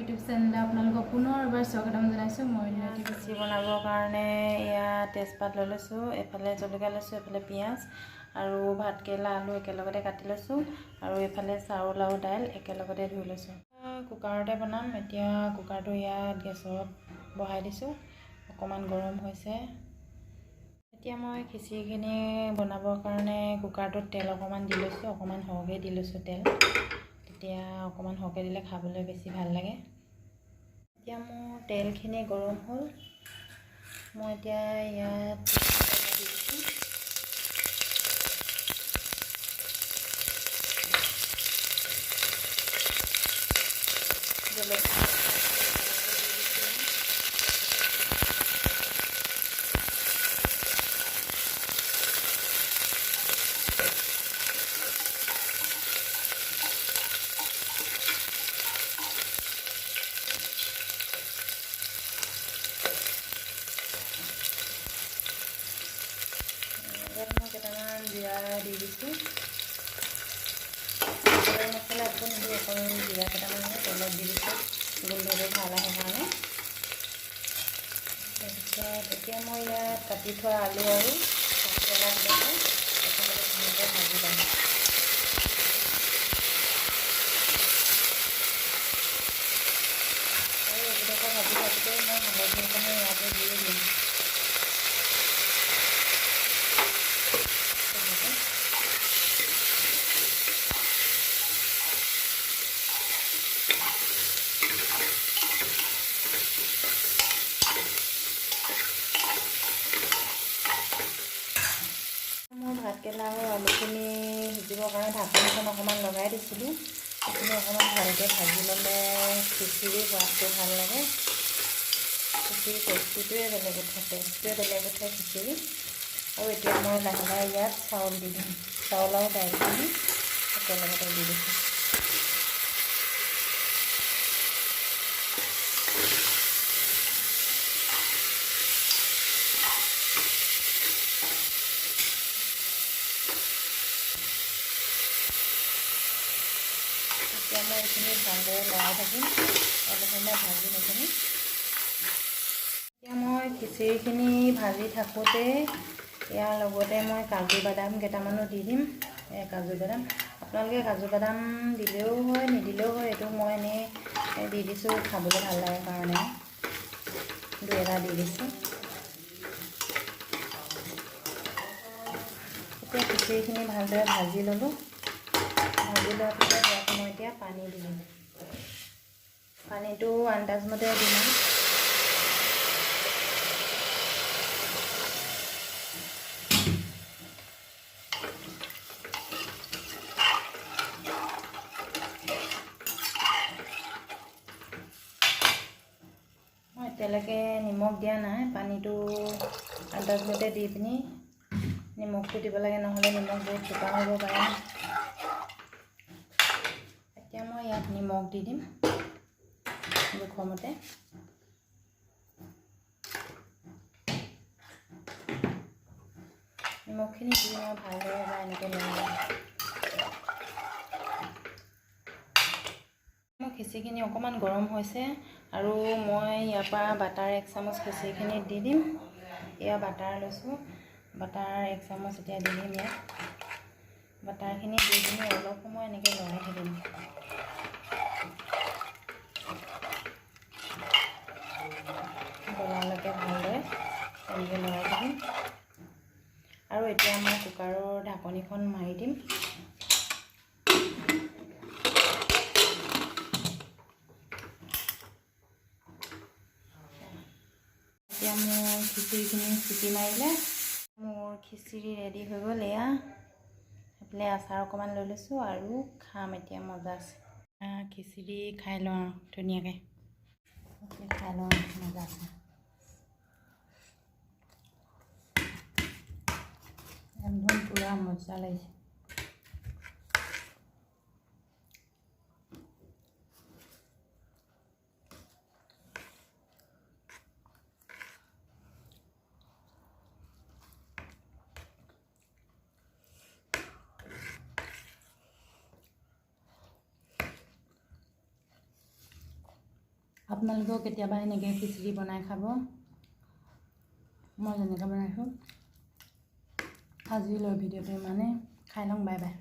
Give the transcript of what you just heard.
YouTube চেনেলে আপোনালোকক পুনৰ এবাৰ স্বাগতম জনাইছোঁ। মই খিচিৰি বনাবৰ কাৰণে ইয়াত তেজপাত লৈ লৈছোঁ, এফালে জলকীয়া লৈছোঁ, এফালে পিঁয়াজ আৰু ভাতকেৰেলা আলু একেলগতে কাটি লৈছোঁ আৰু এইফালে চাউল আৰু দাইল একেলগতে ধুই লৈছোঁ। কুকাৰতে বনাম। এতিয়া কুকাৰটো ইয়াত গেছত বহাই দিছোঁ, অকণমান গৰম হৈছে। এতিয়া মই খিচিৰিখিনি বনাবৰ কাৰণে কুকাৰটোত তেল অকণমান দি লৈছোঁ, অকণমান সৰহকৈ দি লৈছোঁ তেল। তেতিয়া অকণমান সৰহকৈ দিলে খাবলৈ বেছি ভাল লাগে। এতিয়া মোৰ তেলখিনি গৰম হ'ল, মই এতিয়া ইয়াত দি দিছোঁ। ইয়াত মই কেইটামান জিৰা দি দিছোঁ। গৰম মছলা একো নিদি, অকল জিৰা কেইটামান তেলত দি দিছোঁ, গোন্ধটো ভাল আহে কাৰণে। তাৰপিছত এতিয়া মই ইয়াত কাটি থোৱা আলু আৰু ভাতকেৰেলা দিছোঁ, একেলগে ধুনীয়াকৈ ভাজি ল'ম। আৰু এইকেইটাকে ভাজি থাকোঁতে মই হালধি অকণমান ইয়াতে দি দিম। মই ভাতকেৰেলা আৰু আলুখিনি সিজিবৰ কাৰণে ঢাকনিখন অকণমান লগাই দিছিলোঁ। সেইখিনি অকণমান ভালকৈ ভাজি ল'লে খিচিৰি সোৱাদটো ভাল লাগে। খিচিৰি টেষ্টিটোৱে বেলেগ উঠে, টেষ্টটোৱে বেলেগ উঠে খিচিৰি। আৰু এতিয়া মই লাহে লাহে ইয়াত চাউল দি দিম। চাউল আৰু দাইলখিনি একেলগতে দি দিছোঁ। এতিয়া মই এইখিনি ভালদৰে লৰাই থাকিম, অলপ সময় ভাজি সেইখিনি। এতিয়া মই খিচিৰিখিনি ভাজি থাকোঁতে ইয়াৰ লগতে মই কাজু বাদাম কেইটামানো দি দিম। কাজু বাদাম আপোনালোকে কাজু বাদাম দিলেও হয়, নিদিলেও হয়। এইটো মই এনেই দি দিছোঁ, খাবলৈ ভাল লাগে কাৰণে দুই এটা দি দিছোঁ। এতিয়া খিচিৰিখিনি ভালদৰে ভাজি ল'লোঁ। ভাজি লোৱাৰ পিছত ইয়াত মই এতিয়া পানী দি দিম। পানীটো আন্দাজমতে দিম। মই এতিয়ালৈকে নিমখ দিয়া নাই, পানীটো আন্দাজমতে দি পিনি নিমখটো দিব লাগে, নহ'লে নিমখ বহুত চোকা হ'ব পাৰে। এতিয়া মই ইয়াত নিমখ দি দিম জোখমতে। নিমখখিনি দি মই ভালদৰে এবাৰ এনেকৈ লওঁ। মোৰ খিচিৰিখিনি অকণমান গৰম হৈছে আৰু মই ইয়াৰ পৰা বাটাৰ 1 চামুচ খিচিৰিখিনিত দি দিম। এয়া বাটাৰ লৈছোঁ, বাটাৰ 1 চামুচ এতিয়া দি দিম ইয়াত। বাটাৰখিনি দি পিনি অলপ সময় এনেকৈ লৰাই থাকিম। গলালৈকে ভালদৰে এনেকৈ লৰাই থাকিম। আৰু এতিয়া মই কুকাৰৰ ঢাকনিখন মাৰি দিম। এতিয়া মোৰ খিচিৰিখিনি চিটি মাৰিলে মোৰ খিচিৰি ৰেডি হৈ গ'ল। এয়া এইফালে আচাৰ অকণমান লৈ লৈছোঁ আৰু খাম এতিয়া, মজা আছে। খিচিৰি খাই লওঁ আৰু ধুনীয়াকৈ খাই লওঁ, মজা আছে। একদম পুৰা মজা লাগিছে। আপোনালোকেও কেতিয়াবা এনেকৈ খিচিৰি বনাই খাব। মই যেনেকৈ বনাইছোঁ। আজিলৈ ভিডিঅ'টো ইমানেই। খাই লওঁ, বাই বাই।